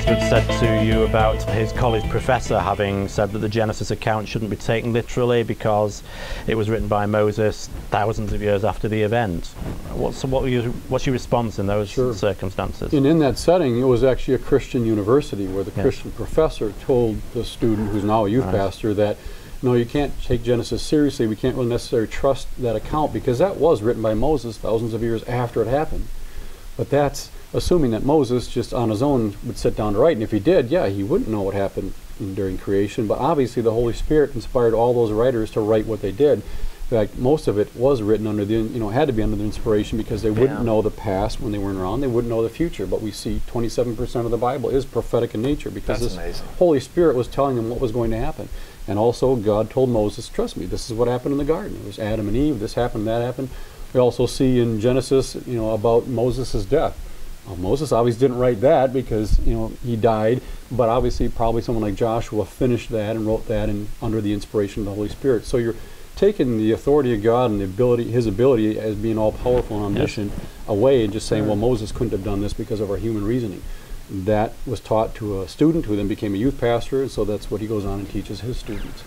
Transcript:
Oxford said to you about his college professor having said that the Genesis account shouldn't be taken literally because it was written by Moses thousands of years after the event. What's your response in those circumstances? And in that setting, it was actually a Christian university where the Christian professor told the student, who's now a youth pastor, that no, you can't take Genesis seriously. We can't really necessarily trust that account because that was written by Moses thousands of years after it happened. But that's assuming that Moses just on his own would sit down to write, and if he did, yeah, he wouldn't know what happened during creation, but obviously the Holy Spirit inspired all those writers to write what they did. In fact, most of it was written under the, had to be under the inspiration because they wouldn't know the past when they weren't around, they wouldn't know the future, but we see 27% of the Bible is prophetic in nature because this Holy Spirit was telling them what was going to happen. And also God told Moses, trust me, this is what happened in the garden. It was Adam and Eve, this happened, that happened. We also see in Genesis, about Moses' death. Well, Moses obviously didn't write that because, he died, but obviously probably someone like Joshua finished that and wrote that under the inspiration of the Holy Spirit. So you're taking the authority of God and his ability as being all-powerful and omniscient away and just saying, well, Moses couldn't have done this because of our human reasoning. That was taught to a student who then became a youth pastor, and so that's what he goes on and teaches his students.